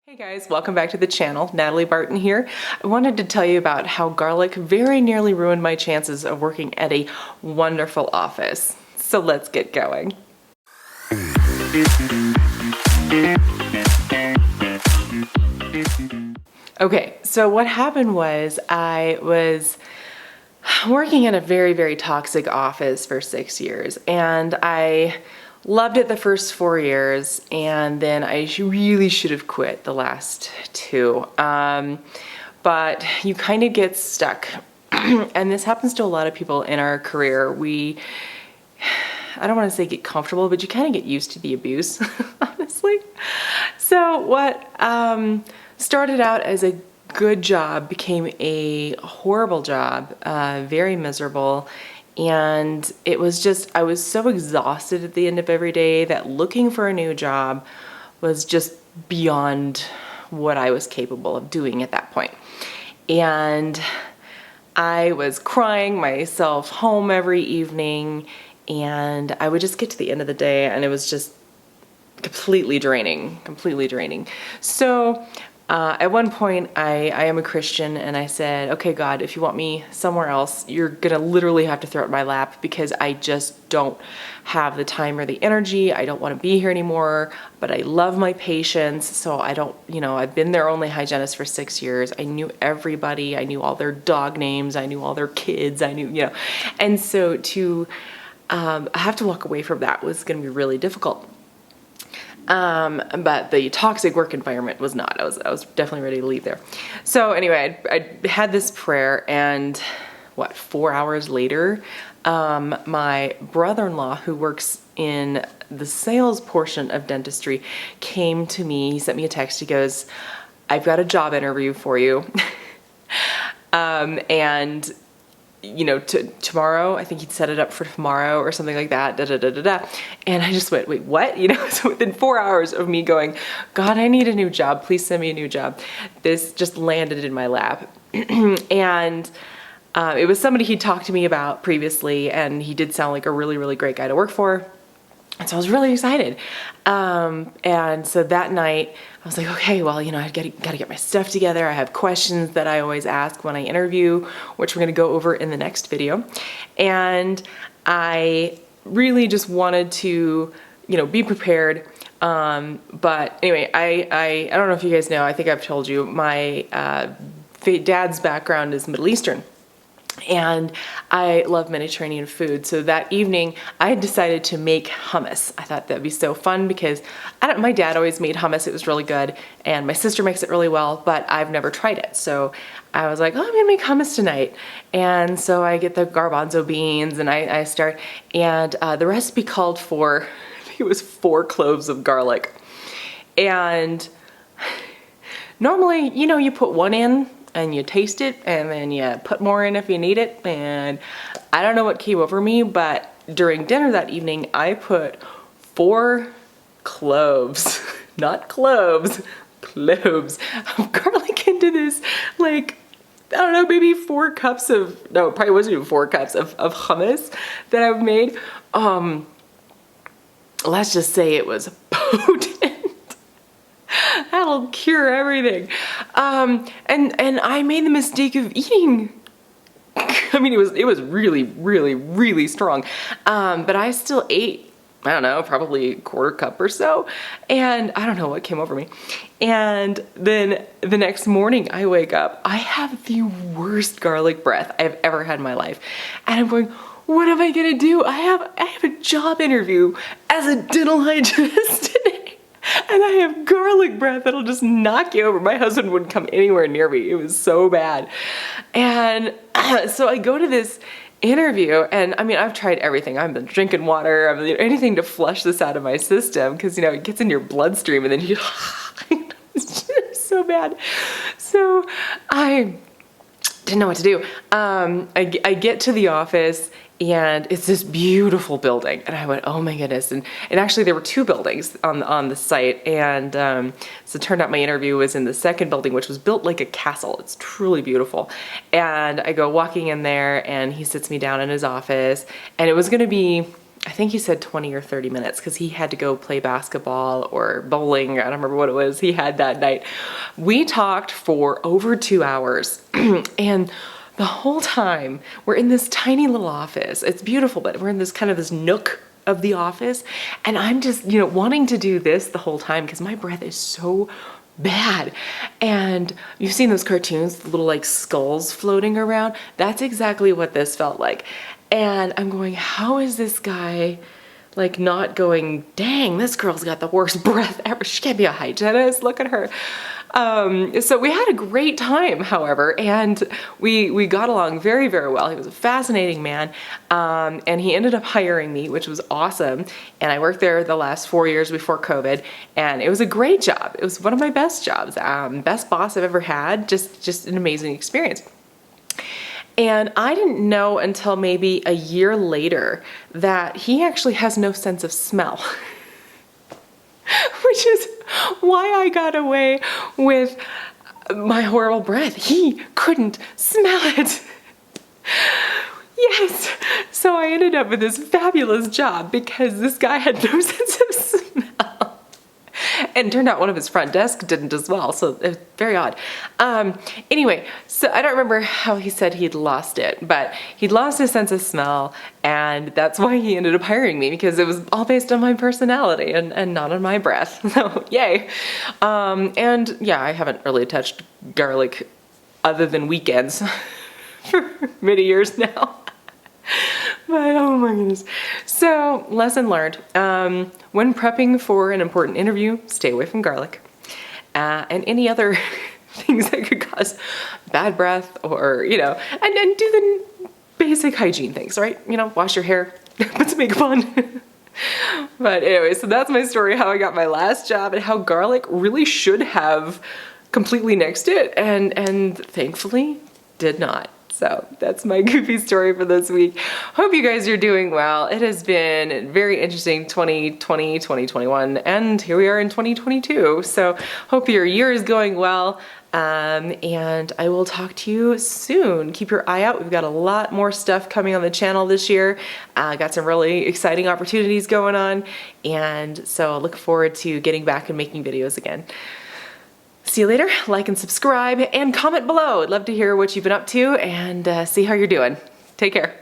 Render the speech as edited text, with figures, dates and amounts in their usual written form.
Hey guys, welcome back to the channel. Natalie Barton here. I wanted to tell you about how garlic very nearly ruined my chances of working at a wonderful office. So let's get going. Okay, so what happened was I was working in a very toxic office for 6 years, and I loved it the first 4 years, and then I really should have quit the last 2. But you kind of get stuck. And this happens to a lot of people in our career. I don't want to say get comfortable, but you kind of get used to the abuse, honestly. So what started out as a good job became a horrible job, very miserable. And it was just, I was so exhausted at the end of every day that looking for a new job was just beyond what I was capable of doing at that point. And I was crying myself home every evening, and I would just get to the end of the day and it was just completely draining. So at one point, I am a Christian, and I said, okay, God, if you want me somewhere else, you're gonna literally have to throw it in my lap, because I just don't have the time or the energy. I don't want to be here anymore, but I love my patients, so I don't, I've been their only hygienist for 6 years. I knew everybody. I knew all their dog names. I knew all their kids. I knew, and so to have to walk away from that was gonna be really difficult. But the toxic work environment was not. I was definitely ready to leave there. So anyway, I had this prayer, and 4 hours later, my brother-in-law, who works in the sales portion of dentistry, came to me. He sent me a text. He goes, I've got a job interview for you. And tomorrow, I think he'd set it up for tomorrow or something like that, And I just went, wait, what? So within 4 hours of me going, God, I need a new job. Please send me a new job. This just landed in my lap. And it was somebody he'd talked to me about previously, and he did sound like a really great guy to work for. And so I was really excited. And so that night I was like, okay, well, I gotta get my stuff together. I have questions that I always ask when I interview, which we're gonna go over in the next video. And I really just wanted to, be prepared. But anyway, I don't know if you guys know, I think I've told you, my dad's background is Middle Eastern. And I love Mediterranean food. So that evening I had decided to make hummus. I thought that'd be so fun because my dad always made hummus. It was really good. And my sister makes it really well, but I've never tried it. So I was like, oh, I'm gonna make hummus tonight. And so I get the garbanzo beans and I start, and the recipe called for, I think it was 4 cloves of garlic. And normally, you put 1 in, and you taste it, and then you put more in if you need it. And I don't know what came over me, but during dinner that evening, I put 4 cloves, not cloves, cloves of garlic into this, I don't know, maybe 4 cups of, no, it probably wasn't even 4 cups of hummus that I've made. Let's just say it was potent. That'll cure everything. And I made the mistake of eating. I mean, it was really strong. But I still ate, I don't know, probably a 1/4 cup or so. And I don't know what came over me. And then the next morning I wake up, I have the worst garlic breath I've ever had in my life. And I'm going, what am I gonna do? I have a job interview as a dental hygienist today. And I have garlic breath that'll just knock you over. My husband wouldn't come anywhere near me. It was so bad. And so I go to this interview, and I mean, I've tried everything. I've been drinking water, anything to flush this out of my system, because it gets in your bloodstream, and then it's just so bad. So I didn't know what to do. I get to the office, and it's this beautiful building, and I went, oh my goodness. And actually there were 2 buildings on the site, and so it turned out my interview was in the second building, which was built like a castle. It's truly beautiful. And I go walking in there, and he sits me down in his office, and it was gonna be I think he said 20 or 30 minutes because he had to go play basketball or bowling. I don't remember what it was he had that night. We talked for over 2 hours and the whole time we're in this tiny little office. It's beautiful, but we're in this kind of this nook of the office. And I'm just, wanting to do this the whole time because my breath is so bad. And you've seen those cartoons, the little like skulls floating around. That's exactly what this felt like. And I'm going, how is this guy like not going, dang, this girl's got the worst breath ever. She can't be a hygienist. Look at her. So we had a great time, however, and we got along very, very well. He was a fascinating man, and he ended up hiring me, which was awesome. And I worked there the last 4 years before COVID, and it was a great job. It was one of my best jobs, best boss I've ever had. Just an amazing experience. And I didn't know until maybe a year later that he actually has no sense of smell. Which is why I got away with my horrible breath. He couldn't smell it. Yes. So I ended up with this fabulous job because this guy had no sense of smell. And it turned out one of his front desk didn't as well, so it was very odd. Anyway, so I don't remember how he said he'd lost it, but he'd lost his sense of smell, and that's why he ended up hiring me, because it was all based on my personality and not on my breath. So yay. And yeah, I haven't really touched garlic other than weekends for many years now. But oh my goodness. So, lesson learned. When prepping for an important interview, stay away from garlic. And any other things that could cause bad breath or, and do the basic hygiene things, right? Wash your hair, put some makeup on. But anyway, so that's my story, how I got my last job and how garlic really should have completely nixed it and thankfully did not. So that's my goofy story for this week. Hope you guys are doing well. It has been very interesting 2020, 2021, and here we are in 2022. So hope your year is going well. And I will talk to you soon. Keep your eye out. We've got a lot more stuff coming on the channel this year. Got some really exciting opportunities going on. And so I look forward to getting back and making videos again. See you later. Like and subscribe and comment below. I'd love to hear what you've been up to and see how you're doing. Take care.